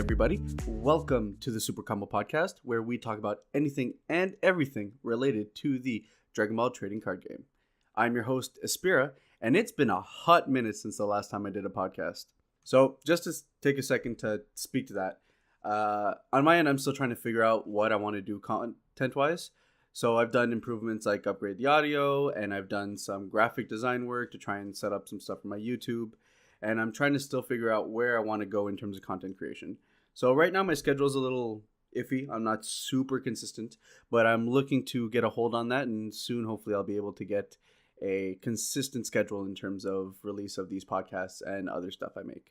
everybody. Welcome to the Super Combo Podcast, where we talk about anything and everything related to the Dragon Ball trading card game. I'm your host, Espira, and it's been a hot minute since the last time I did a podcast. So just to take a second to speak to that, on my end, I'm still trying to figure out what I want to do content-wise. So I've done improvements like upgrade the audio, and I've done some graphic design work to try and set up some stuff for my YouTube. And I'm trying to still figure out where I want to go in terms of content creation. So right now my schedule is a little iffy. I'm not super consistent, but I'm looking to get a hold on that, and soon hopefully I'll be able to get a consistent schedule in terms of release of these podcasts and other stuff I make.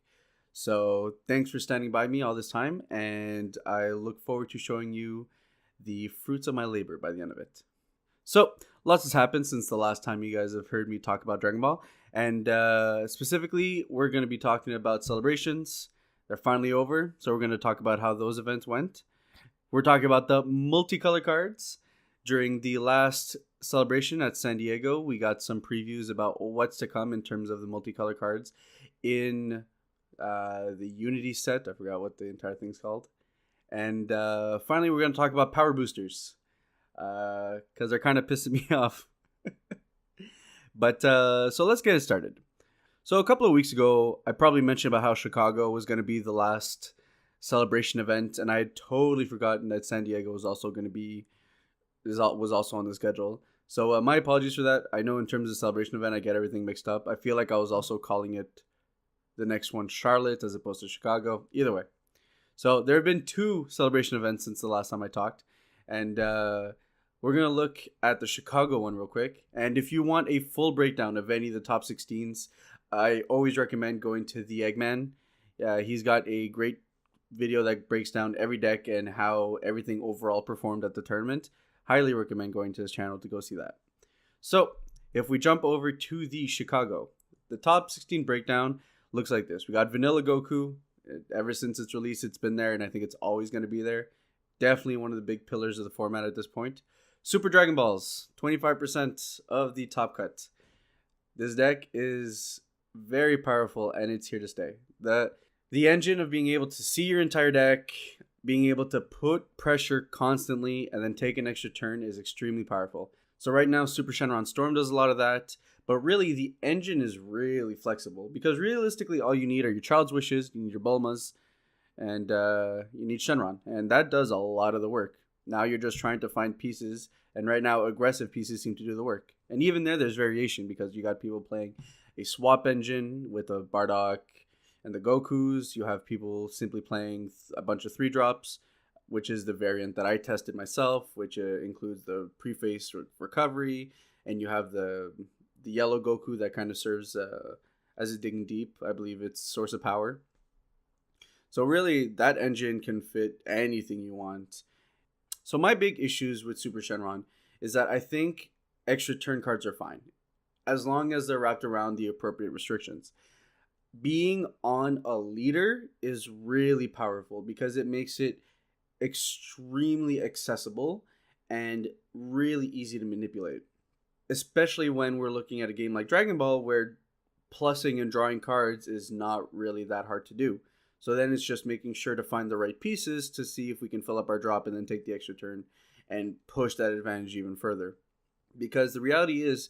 So thanks for standing by me all this time, and I look forward to showing you the fruits of my labor by the end of it. So lots has happened since the last time you guys have heard me talk about Dragon Ball. And specifically, we're going to be talking about celebrations. They're finally over, so we're going to talk about how those events went. We're talking about the multicolor cards. During the last celebration at San Diego, we got some previews about what's to come in terms of the multicolor cards in the Unity set. I forgot what the entire thing's called. And finally, we're going to talk about power boosters, because they're kind of pissing me off. But so let's get it started. So a couple of weeks ago, I probably mentioned about how Chicago was going to be the last celebration event, and I had totally forgotten that San Diego was also going to be was also on the schedule. So my apologies for that. I know in terms of the celebration event, I get everything mixed up. I feel like I was also calling it the next one Charlotte as opposed to Chicago. Either way. So there have been 2 celebration events since the last time I talked, and we're going to look at the Chicago one real quick. And if you want a full breakdown of any of the top 16s, I always recommend going to the Eggman. He's got a great video that breaks down every deck and how everything overall performed at the tournament. Highly recommend going to his channel to go see that. So if we jump over to the Chicago, the top 16 breakdown looks like this. We got Vanilla Goku. Ever since its release, it's been there, and I think it's always going to be there. Definitely one of the big pillars of the format at this point. Super Dragon Balls, 25% of the top cut. This deck is very powerful, and it's here to stay. The engine of being able to see your entire deck, being able to put pressure constantly, and then take an extra turn is extremely powerful. So right now, Super Shenron Storm does a lot of that, but really the engine is really flexible, because realistically all you need are your Child's Wishes, you need your Bulmas, and you need Shenron, and that does a lot of the work. Now you're just trying to find pieces, and right now aggressive pieces seem to do the work. And even there's variation, because you got people playing a swap engine with a Bardock and the Gokus. You have people simply playing a bunch of 3-drops, which is the variant that I tested myself, which includes the preface recovery, and you have the yellow Goku that kind of serves as a digging deep. I believe it's source of power. So really, that engine can fit anything you want. So my big issues with Super Shenron is that I think extra turn cards are fine, as long as they're wrapped around the appropriate restrictions. Being on a leader is really powerful, because it makes it extremely accessible and really easy to manipulate. Especially when we're looking at a game like Dragon Ball, where plussing and drawing cards is not really that hard to do. So then it's just making sure to find the right pieces to see if we can fill up our drop and then take the extra turn and push that advantage even further. Because the reality is,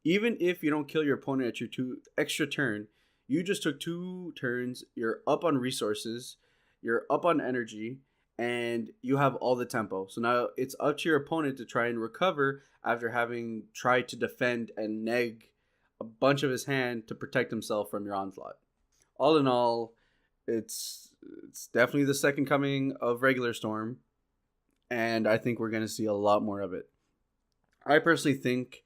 even if you don't kill your opponent at your 2 extra turn, you just took 2 turns, you're up on resources, you're up on energy, and you have all the tempo. So now it's up to your opponent to try and recover after having tried to defend and neg a bunch of his hand to protect himself from your onslaught. All in all, it's definitely the second coming of Regular Storm, and I think we're going to see a lot more of it. I personally think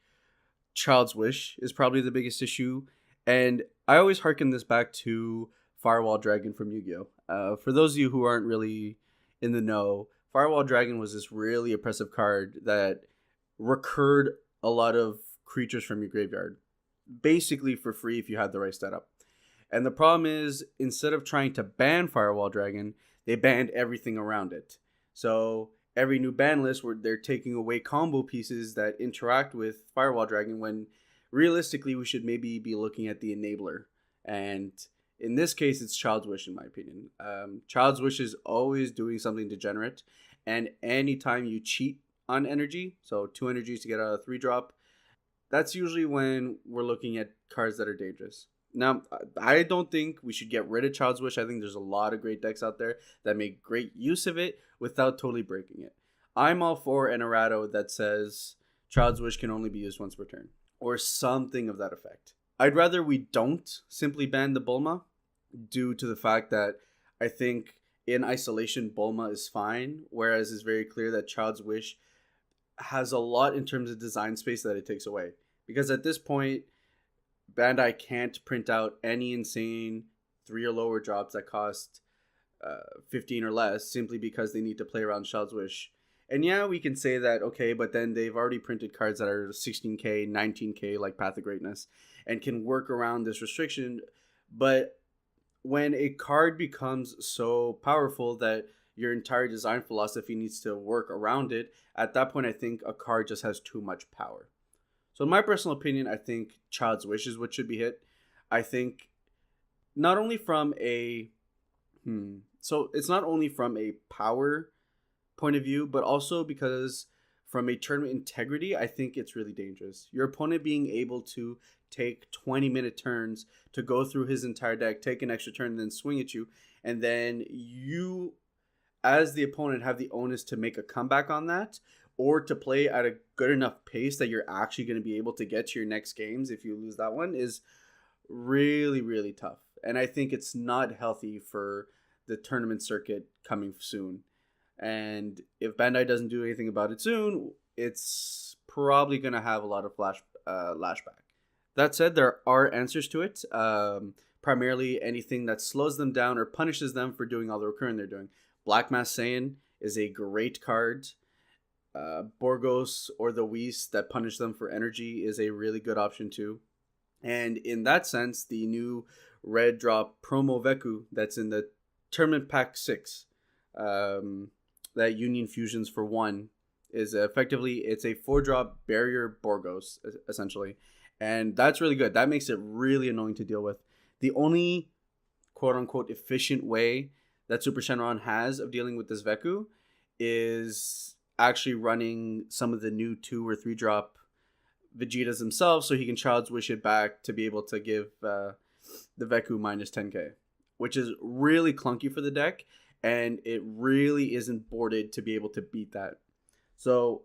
Child's Wish is probably the biggest issue, and I always harken this back to Firewall Dragon from Yu-Gi-Oh! For those of you who aren't really in the know, Firewall Dragon was this really oppressive card that recurred a lot of creatures from your graveyard, basically for free if you had the right setup. And the problem is, instead of trying to ban Firewall Dragon, they banned everything around it. So every new ban list where they're taking away combo pieces that interact with Firewall Dragon, when realistically we should maybe be looking at the enabler. And In this case, it's Child's Wish, in my opinion. Child's Wish is always doing something degenerate, and anytime you cheat on energy, so 2 energies to get out of 3 drop, that's usually when we're looking at cards that are dangerous. Now, I don't think we should get rid of Child's Wish. I think there's a lot of great decks out there that make great use of it without totally breaking it. I'm all for an errata that says Child's Wish can only be used once per turn, or something of that effect. I'd rather we don't simply ban the Bulma, due to the fact that I think in isolation Bulma is fine, whereas it's very clear that Child's Wish has a lot in terms of design space that it takes away. Because at this point, Bandai can't print out any insane 3 or lower drops that cost 15 or less simply because they need to play around Child's Wish. And yeah, we can say that, okay, but then they've already printed cards that are 16k, 19k, like Path of Greatness, and can work around this restriction. But when a card becomes so powerful that your entire design philosophy needs to work around it, at that point, I think a card just has too much power. So in my personal opinion, I think Child's Wish is what should be hit. I think not only from a... So it's not only from a power point of view, but also because from a tournament integrity, I think it's really dangerous. Your opponent being able to take 20-minute turns to go through his entire deck, take an extra turn, and then swing at you, and then you, as the opponent, have the onus to make a comeback on that, or to play at a good enough pace that you're actually going to be able to get to your next games if you lose that one, is really, really tough. And I think it's not healthy for the tournament circuit coming soon. And if Bandai doesn't do anything about it soon, it's probably going to have a lot of lashback. That said, there are answers to it. Primarily anything that slows them down or punishes them for doing all the recurring they're doing. Black Mass Saiyan is a great card. Borgos or the Whis that punish them for energy is a really good option too. And in that sense, the new red drop promo Veku that's in the Tournament Pack 6, that Union Fusions for 1, is effectively, it's a 4-drop barrier Borgos, essentially. And that's really good. That makes it really annoying to deal with. The only quote-unquote efficient way that Super Shenron has of dealing with this Veku is actually running some of the new 2 or 3-drop Vegetas themselves, so he can Child's Wish it back to be able to give the Veku minus 10k, which is really clunky for the deck, and it really isn't boarded to be able to beat that. So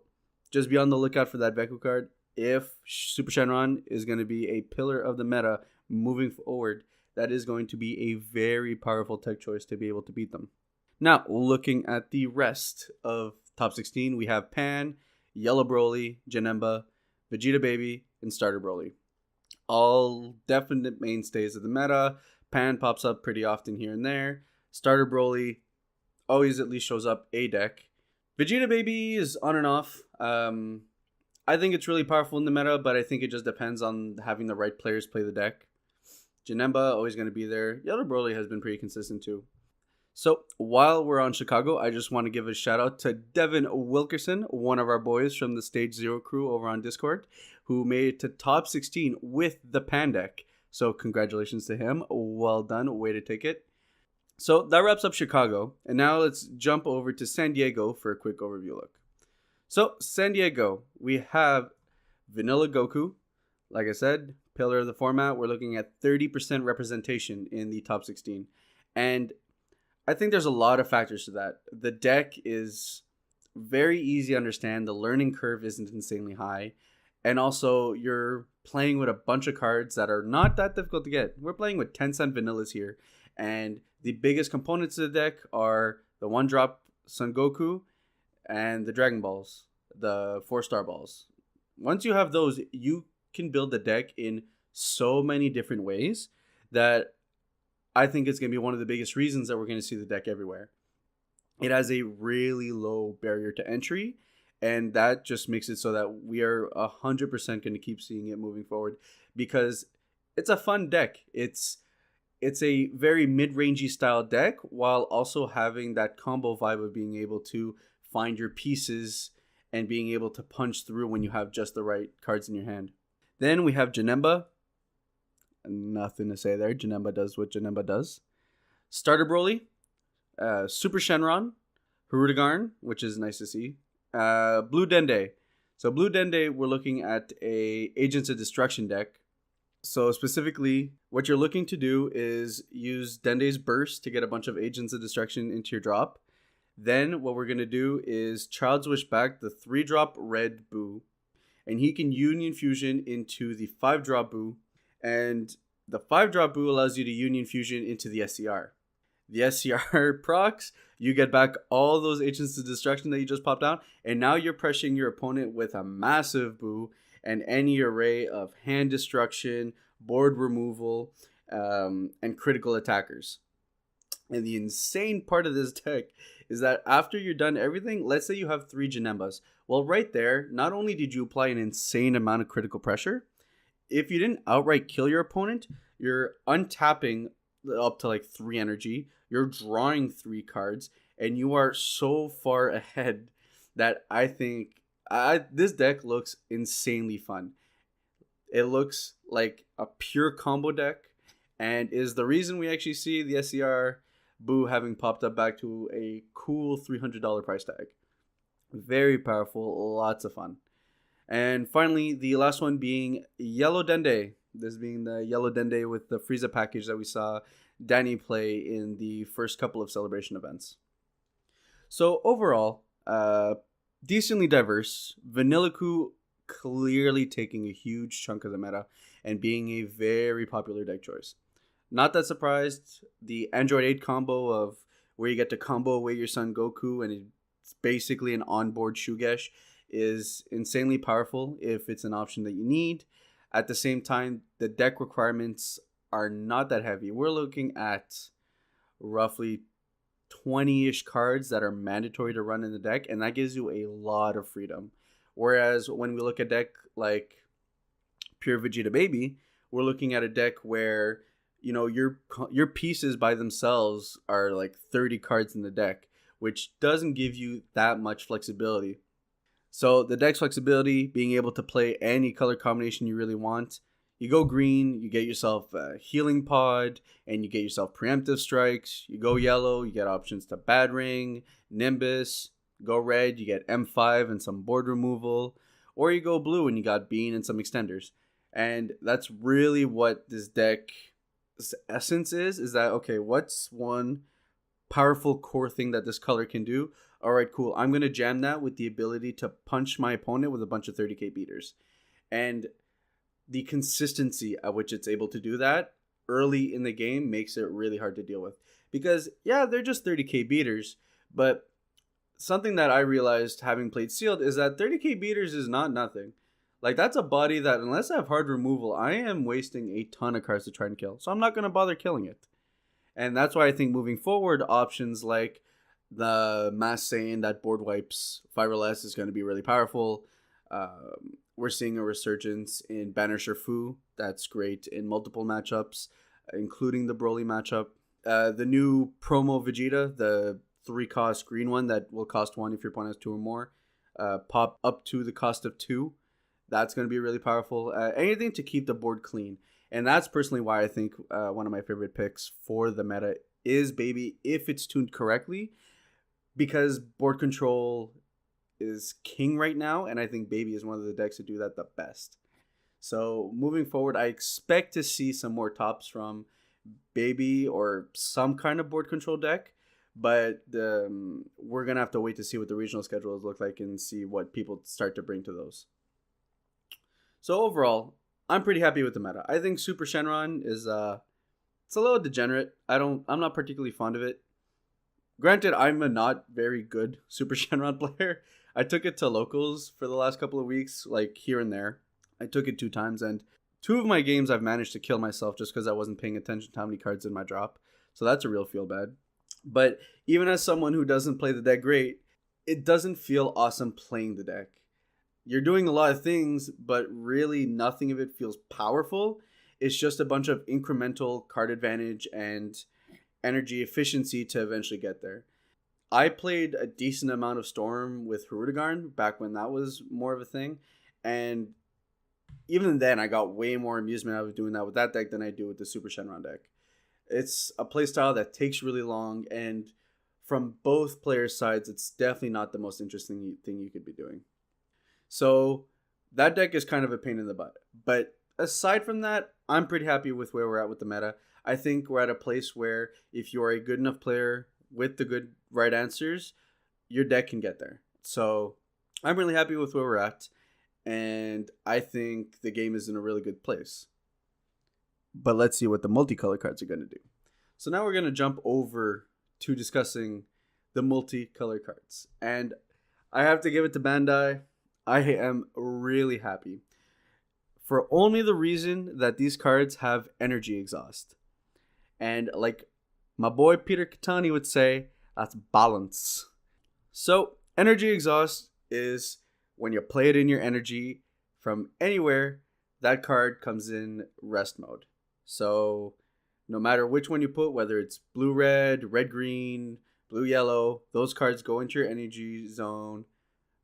just be on the lookout for that Veku card. If Super Shenron is going to be a pillar of the meta moving forward, that is going to be a very powerful tech choice to be able to beat them. Now, looking at the rest of top 16, we have Pan, Yellow Broly, Janemba, Vegeta Baby, and Starter Broly. All definite mainstays of the meta. Pan pops up pretty often here and there. Starter Broly always at least shows up a deck. Vegeta Baby is on and off. I think it's really powerful in the meta, but I think it just depends on having the right players play the deck. Janemba, always going to be there. Yellow Broly has been pretty consistent too. So while we're on Chicago, I just want to give a shout out to Devin Wilkerson, one of our boys from the Stage Zero crew over on Discord, who made it to top 16 with the Pan deck. So congratulations to him. Well done. Way to take it. So that wraps up Chicago. And now let's jump over to San Diego for a quick overview look. So San Diego, we have Vanilla Goku. Like I said, pillar of the format. We're looking at 30% representation in the top 16. And I think there's a lot of factors to that. The deck is very easy to understand. The learning curve isn't insanely high. And also, you're playing with a bunch of cards that are not that difficult to get. We're playing with 10-cent vanillas here. And the biggest components of the deck are the 1-drop Son Goku and the Dragon Balls, the 4-star balls. Once you have those, you can build the deck in so many different ways that I think it's going to be one of the biggest reasons that we're going to see the deck everywhere. It has a really low barrier to entry, and that just makes it so that we are 100% going to keep seeing it moving forward because it's a fun deck. It's a very mid-rangey style deck while also having that combo vibe of being able to find your pieces and being able to punch through when you have just the right cards in your hand. Then we have Janemba. Nothing to say there. Janemba does what Janemba does. Starter Broly, Super Shenron, Hirudegarn, which is nice to see. Blue Dende. So Blue Dende, we're looking at a Agents of Destruction deck. So specifically, what you're looking to do is use Dende's Burst to get a bunch of Agents of Destruction into your drop. Then what we're going to do is Child's Wish back the 3-drop red Boo. And he can Union Fusion into the 5-drop Boo. And the 5-drop Boo allows you to Union Fusion into the SCR. The SCR procs, you get back all those Agents of Destruction that you just popped out. And now you're pressuring your opponent with a massive Boo and any array of hand destruction, board removal, and critical attackers. And the insane part of this deck is that after you're done everything, let's say you have 3 Janembas. Well, right there, not only did you apply an insane amount of critical pressure, if you didn't outright kill your opponent, you're untapping up to like 3 energy, you're drawing 3 cards, and you are so far ahead that I think this deck looks insanely fun. It looks like a pure combo deck, and is the reason we actually see the SCR Boo having popped up back to a cool $300 price tag. Very powerful, lots of fun. And finally, the last one being Yellow Dende. This being the Yellow Dende with the Frieza package that we saw Danny play in the first couple of Celebration events. So overall, decently diverse. Vanilliku clearly taking a huge chunk of the meta and being a very popular deck choice. Not that surprised, the Android 8 combo of where you get to combo away your Son Goku and it's basically an onboard Shugesh is insanely powerful if it's an option that you need. At the same time, the deck requirements are not that heavy. We're looking at roughly 20-ish cards that are mandatory to run in the deck, and that gives you a lot of freedom. Whereas when we look at a deck like Pure Vegeta Baby, we're looking at a deck where, you know, your pieces by themselves are like 30 cards in the deck, which doesn't give you that much flexibility. So the deck's flexibility, being able to play any color combination you really want. You go green, you get yourself a Healing Pod, and you get yourself Preemptive Strikes. You go yellow, you get options to Bad Ring, Nimbus. Go red, you get M5 and some board removal. Or you go blue and you got Bean and some extenders. And that's really what this deck's essence is that, okay, what's one powerful core thing that this color can do? All right, cool. I'm going to jam that with the ability to punch my opponent with a bunch of 30k beaters. And the consistency at which it's able to do that early in the game makes it really hard to deal with. Because, yeah, they're just 30k beaters, but something that I realized having played Sealed is that 30k beaters is not nothing. Like, that's a body that, unless I have hard removal, I am wasting a ton of cards to try and kill. So I'm not going to bother killing it. And that's why I think moving forward, options like the Mass Saiyan that board wipes 5 or less is going to be really powerful. We're seeing a resurgence in Banisher Fu. That's great in multiple matchups, including the Broly matchup. The new promo Vegeta, the 3-cost green one that will cost 1 if your opponent has 2 or more, pop up to the cost of 2. That's going to be really powerful. Anything to keep the board clean. And that's personally why I think one of my favorite picks for the meta is Baby, if it's tuned correctly, because board control is king right now, and I think Baby is one of the decks to do that the best. So moving forward, I expect to see some more tops from Baby or some kind of board control deck, but we're going to have to wait to see what the regional schedules look like and see what people start to bring to those. So overall, I'm pretty happy with the meta. I think Super Shenron is it's a little degenerate. I'm not particularly fond of it. Granted, I'm a not very good Super Shenron player. I took it to locals for the last couple of weeks, like here and there. I took it 2 times, and 2 of my games I've managed to kill myself just because I wasn't paying attention to how many cards in my drop. So that's a real feel bad. But even as someone who doesn't play the deck great, it doesn't feel awesome playing the deck. You're doing a lot of things, but really nothing of it feels powerful. It's just a bunch of incremental card advantage and energy efficiency to eventually get there. I played a decent amount of Storm with Hirudegarn back when that was more of a thing, and even then, I got way more amusement out of doing that with that deck than I do with the Super Shenron deck. It's a playstyle that takes really long, and from both players' sides, it's definitely not the most interesting thing you could be doing. So that deck is kind of a pain in the butt. But aside from that, I'm pretty happy with where we're at with the meta. I think we're at a place where if you are a good enough player with the good right answers, your deck can get there. So I'm really happy with where we're at, and I think the game is in a really good place. But let's see what the multicolor cards are going to do. So now we're going to jump over to discussing the multicolor cards. And I have to give it to Bandai. I am really happy for only the reason that these cards have energy exhaust. And like my boy Peter Katani would say, that's balance. So energy exhaust is when you play it in your energy from anywhere, that card comes in rest mode. So no matter which one you put, whether it's blue-red, red-green, blue-yellow, those cards go into your energy zone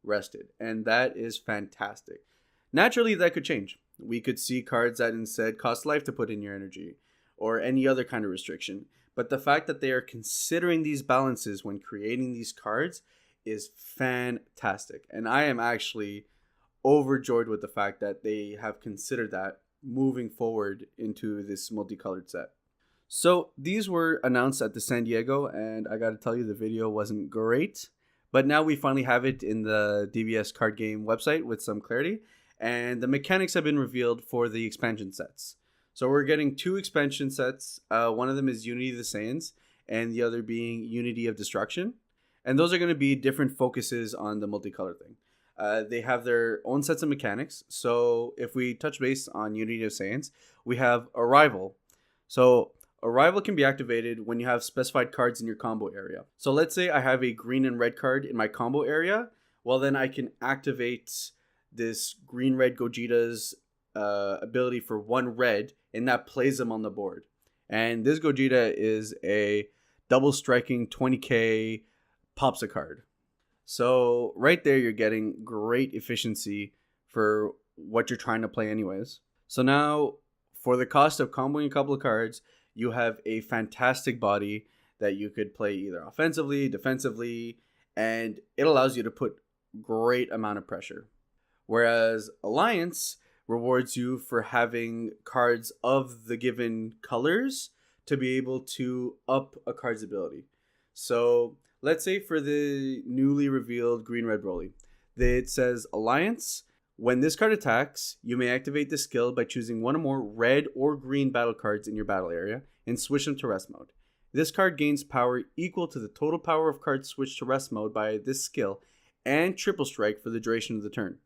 rested. And that is fantastic. Naturally, that could change. We could see cards that instead cost life to put in your energy or any other kind of restriction. But the fact that they are considering these balances when creating these cards is fantastic. And I am actually overjoyed with the fact that they have considered that moving forward into this multicolored set. So these were announced at the San Diego, and I gotta tell you, the video wasn't great. But now we finally have it in the DVS card game website with some clarity, and the mechanics have been revealed for the expansion sets. So we're getting 2 expansion sets. One of them is Unity of the Saiyans, and the other being Unity of Destruction. And those are going to be different focuses on the multicolor thing. They have their own sets of mechanics. So if we touch base on Unity of Saiyans, we have Arrival. So Arrival can be activated when you have specified cards in your combo area. So let's say I have a green and red card in my combo area. Well, then I can activate this green-red Gogeta's ability for 1 red, and that plays them on the board. And this Gogeta is a double striking 20k pops a card. So right there, you're getting great efficiency for what you're trying to play anyways. So now, for the cost of comboing a couple of cards, you have a fantastic body that you could play either offensively, defensively, and it allows you to put great amount of pressure. Whereas Alliance rewards you for having cards of the given colors to be able to up a card's ability. So let's say for the newly revealed green-red Broly, it says Alliance. When this card attacks, you may activate the skill by choosing one or more red or green battle cards in your battle area and switch them to rest mode. This card gains power equal to the total power of cards switched to rest mode by this skill and triple strike for the duration of the turn.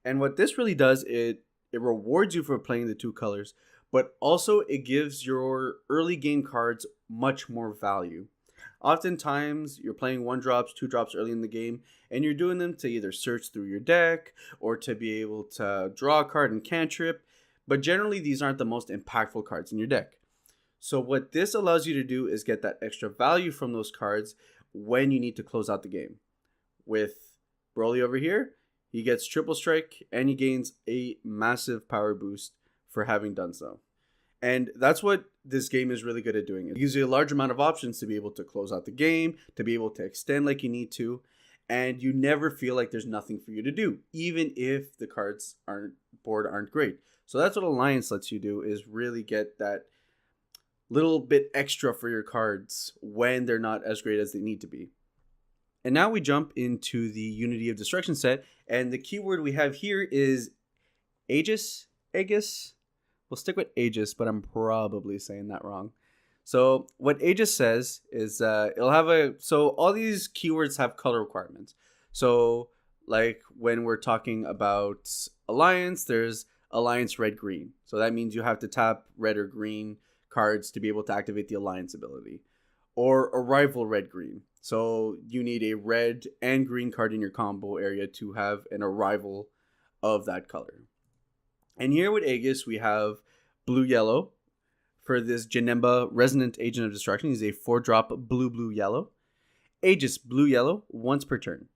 And what this really does, it rewards you for playing the 2 colors, but also it gives your early game cards much more value. Oftentimes, you're playing 1-drops, 2-drops early in the game, and you're doing them to either search through your deck or to be able to draw a card and cantrip, but generally these aren't the most impactful cards in your deck. So what this allows you to do is get that extra value from those cards when you need to close out the game. With Broly over here, he gets triple strike and he gains a massive power boost for having done so. And that's what this game is really good at doing. It gives you a large amount of options to be able to close out the game, to be able to extend like you need to, and you never feel like there's nothing for you to do, even if the cards aren't great. So that's what Alliance lets you do, is really get that little bit extra for your cards when they're not as great as they need to be. And now we jump into the Unity of Destruction set, and the keyword we have here is Aegis. We'll stick with Aegis, but I'm probably saying that wrong. So what Aegis says is it'll have so all these keywords have color requirements. So like when we're talking about Alliance, there's Alliance red-green. So that means you have to tap red or green cards to be able to activate the Alliance ability. Or Arrival red-green. So you need a red and green card in your combo area to have an Arrival of that color. And here with Aegis, we have blue-yellow. For this Janemba Resonant Agent of Destruction, he's a 4-drop blue-blue-yellow. Aegis blue-yellow once per turn.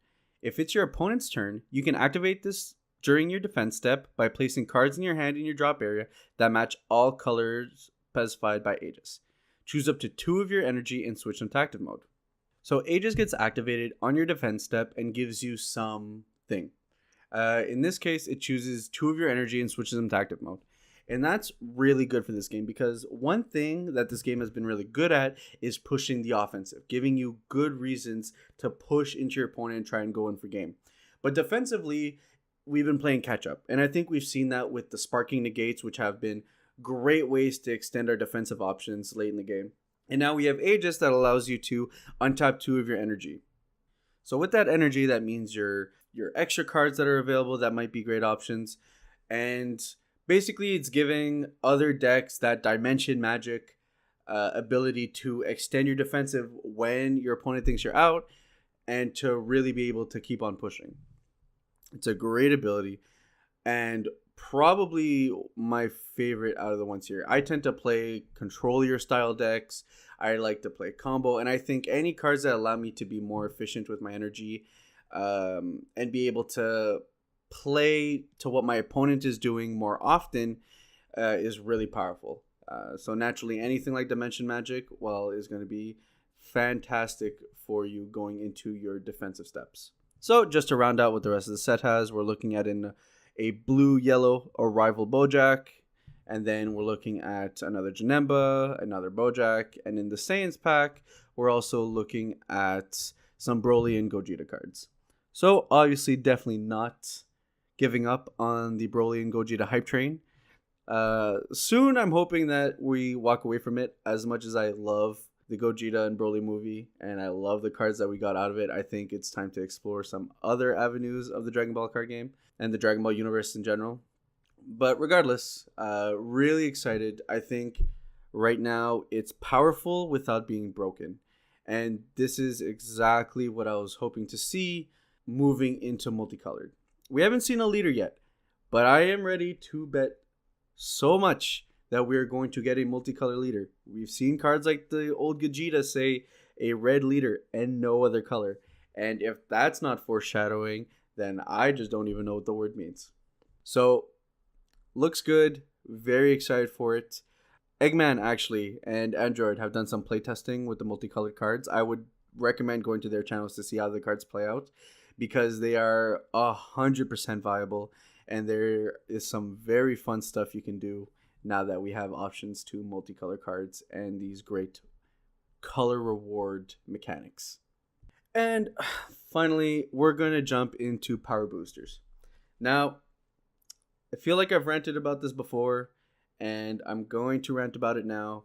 If it's your opponent's turn, you can activate this during your defense step by placing cards in your hand in your drop area that match all colors specified by Aegis. Choose up to 2 of your energy and switch them to active mode. So Aegis gets activated on your defense step and gives you something. In this case, it chooses 2 of your energy and switches them to active mode. And that's really good for this game because one thing that this game has been really good at is pushing the offensive, giving you good reasons to push into your opponent and try and go in for game. But defensively, we've been playing catch up. And I think we've seen that with the sparking negates, which have been great ways to extend our defensive options late in the game. And now we have Aegis that allows you to untap 2 of your energy. So with that energy, that means your extra cards that are available that might be great options. And basically, it's giving other decks that Dimension Magic ability to extend your defensive when your opponent thinks you're out and to really be able to keep on pushing. It's a great ability and probably my favorite out of the ones here. I tend to play controller style decks. I like to play combo, and I think any cards that allow me to be more efficient with my energy and be able to play to what my opponent is doing more often is really powerful. So naturally, anything like Dimension Magic, well, is going to be fantastic for you going into your defensive steps. So just to round out what the rest of the set has, we're looking at a blue-yellow Arrival Bojack, and then we're looking at another Janemba, another Bojack, and in the Saiyans pack, we're also looking at some Broly and Gogeta cards. So obviously, definitely not giving up on the Broly and Gogeta hype train. Soon, I'm hoping that we walk away from it. As much as I love the Gogeta and Broly movie, and I love the cards that we got out of it, I think it's time to explore some other avenues of the Dragon Ball card game and the Dragon Ball universe in general. But regardless, really excited. I think right now it's powerful without being broken. And this is exactly what I was hoping to see moving into multicolored. We haven't seen a leader yet, but I am ready to bet so much that we're going to get a multicolored leader. We've seen cards like the old Gogeta say a red leader and no other color. And if that's not foreshadowing, then I just don't even know what the word means. So, looks good. Very excited for it. Eggman, actually, and Android have done some playtesting with the multicolored cards. I would recommend going to their channels to see how the cards play out because they are 100% viable. And there is some very fun stuff you can do now that we have options to multicolor cards and these great color reward mechanics. And finally, we're going to jump into power boosters. Now, I feel like I've ranted about this before, and I'm going to rant about it now.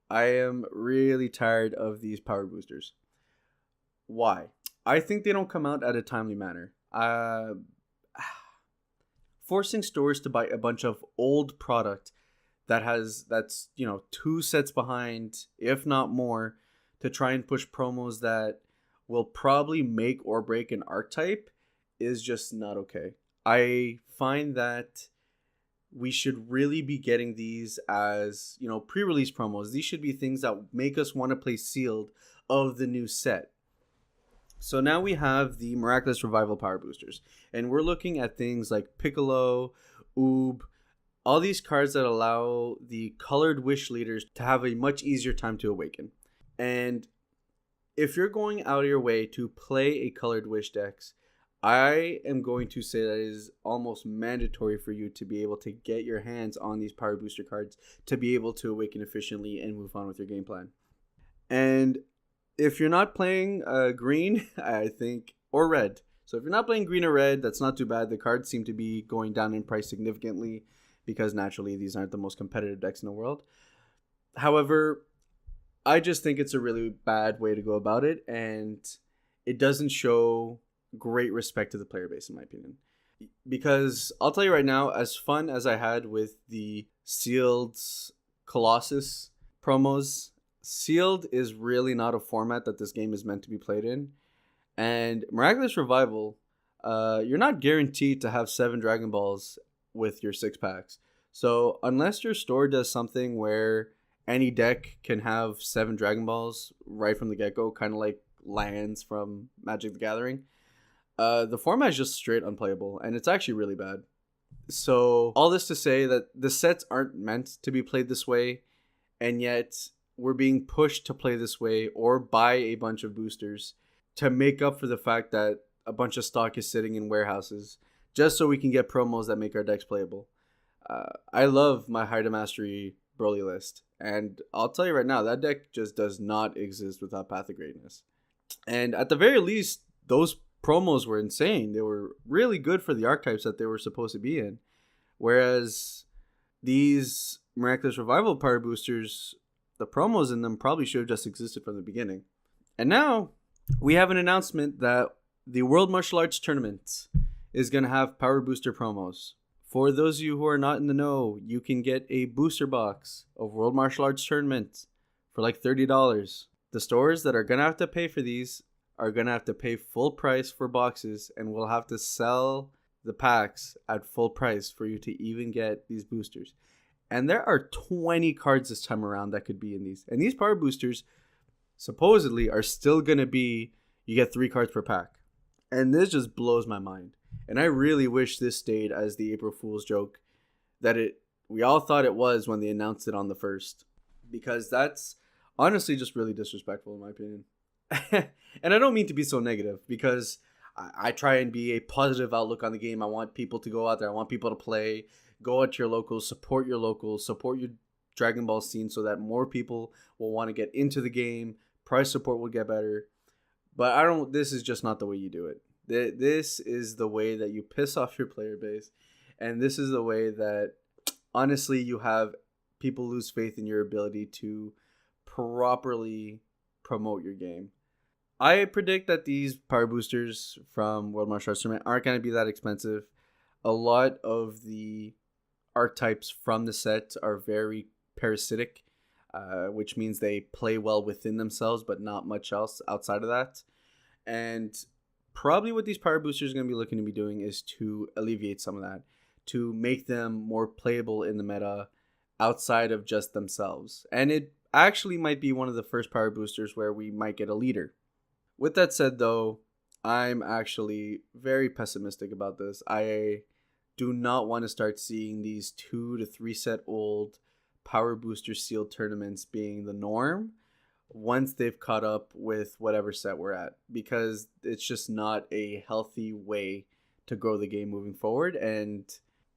I am really tired of these power boosters. Why? I think they don't come out at a timely manner. Forcing stores to buy a bunch of old product that's 2 sets behind, if not more, to try and push promos that will probably make or break an archetype is just not okay. I find that we should really be getting these as, pre-release promos. These should be things that make us want to play sealed of the new set. So now we have the Miraculous Revival Power Boosters. And we're looking at things like Piccolo, Oob, all these cards that allow the colored wish leaders to have a much easier time to awaken. And if you're going out of your way to play a colored wish decks, I am going to say that it is almost mandatory for you to be able to get your hands on these power booster cards to be able to awaken efficiently and move on with your game plan. And if you're not playing green, I think, or red. So if you're not playing green or red, that's not too bad. The cards seem to be going down in price significantly because naturally these aren't the most competitive decks in the world. However, I just think it's a really bad way to go about it, and it doesn't show great respect to the player base, in my opinion. Because I'll tell you right now, as fun as I had with the Sealed Colossus promos, Sealed is really not a format that this game is meant to be played in. And Miraculous Revival, you're not guaranteed to have 7 Dragon Balls with your 6 packs. So unless your store does something where any deck can have 7 Dragon Balls right from the get-go, kind of like lands from Magic the Gathering, The format is just straight unplayable, and it's actually really bad. So all this to say that the sets aren't meant to be played this way, and yet we're being pushed to play this way or buy a bunch of boosters to make up for the fact that a bunch of stock is sitting in warehouses just so we can get promos that make our decks playable. I love my High to Mastery Broly list, and I'll tell you right now, that deck just does not exist without Path of Greatness. And at the very least, those promos were insane. They were really good for the archetypes that they were supposed to be in. Whereas these Miraculous Revival Power Boosters, the promos in them probably should have just existed from the beginning. And now we have an announcement that the World Martial Arts Tournament is going to have Power Booster promos. For those of you who are not in the know, you can get a booster box of World Martial Arts Tournament for like $30. The stores that are going to have to pay for these are going to have to pay full price for boxes, and will have to sell the packs at full price for you to even get these boosters. And there are 20 cards this time around that could be in these. And these power boosters supposedly are still going to be, you get 3 cards per pack. And this just blows my mind. And I really wish this stayed as the April Fool's joke that we all thought it was when they announced it on the 1st. Because that's honestly just really disrespectful in my opinion. And I don't mean to be so negative, because I try and be a positive outlook on the game. I want people to go out there. I want people to play. Go out to your locals. Support your Dragon Ball scene so that more people will want to get into the game. Price support will get better. But this is just not the way you do it. This is the way that you piss off your player base. And this is the way that, honestly, you have people lose faith in your ability to properly promote your game. I predict that these power boosters from World Martial Arts Tournament aren't going to be that expensive. A lot of the archetypes from the set are very parasitic, which means they play well within themselves, but not much else outside of that. And probably what these power boosters are going to be looking to be doing is to alleviate some of that, to make them more playable in the meta outside of just themselves. And it actually might be one of the first power boosters where we might get a leader. With that said, though, I'm actually very pessimistic about this. I do not want to start seeing these 2 to 3 set old power booster sealed tournaments being the norm once they've caught up with whatever set we're at, because it's just not a healthy way to grow the game moving forward. And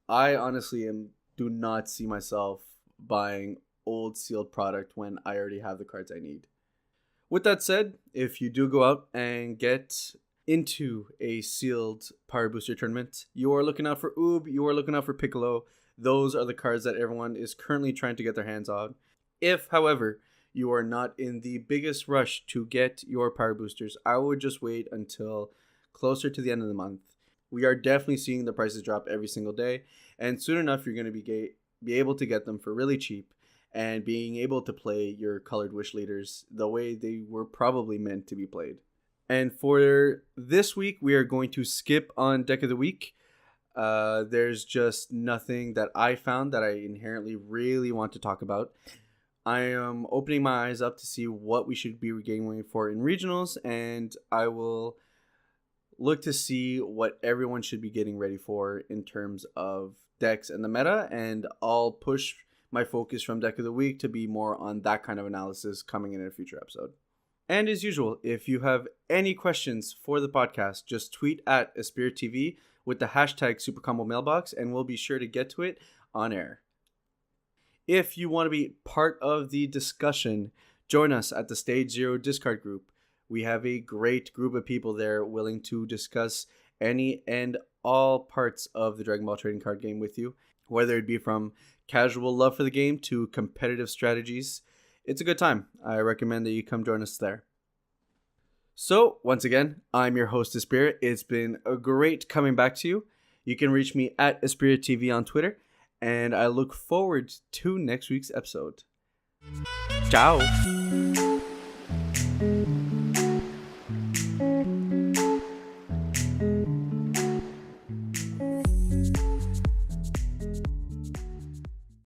I honestly do not see myself buying old sealed product when I already have the cards I need. With that said, if you do go out and get into a sealed power booster tournament, you are looking out for Oob, you are looking out for Piccolo. Those are the cards that everyone is currently trying to get their hands on. If, however, you are not in the biggest rush to get your power boosters, I would just wait until closer to the end of the month. We are definitely seeing the prices drop every single day, and soon enough you're going to be able to get them for really cheap, and being able to play your colored wish leaders the way they were probably meant to be played. And for this week, we are going to skip on Deck of the Week. There's just nothing that I found that I inherently really want to talk about. I am opening my eyes up to see what we should be going for in regionals, and I will look to see what everyone should be getting ready for in terms of decks and the meta, and I'll push my focus from Deck of the Week to be more on that kind of analysis coming in a future episode. And as usual, if you have any questions for the podcast, just tweet at Espira TV with the hashtag SuperComboMailbox, and we'll be sure to get to it on air. If you want to be part of the discussion, join us at the Stage Zero Discard group. We have a great group of people there willing to discuss any and all parts of the Dragon Ball trading card game with you, whether it be from casual love for the game to competitive strategies. It's a good time. I recommend that you come join us there. So, once again, I'm your host, Espira. It's been a great coming back to you. You can reach me at Espira TV on Twitter, and I look forward to next week's episode. Ciao!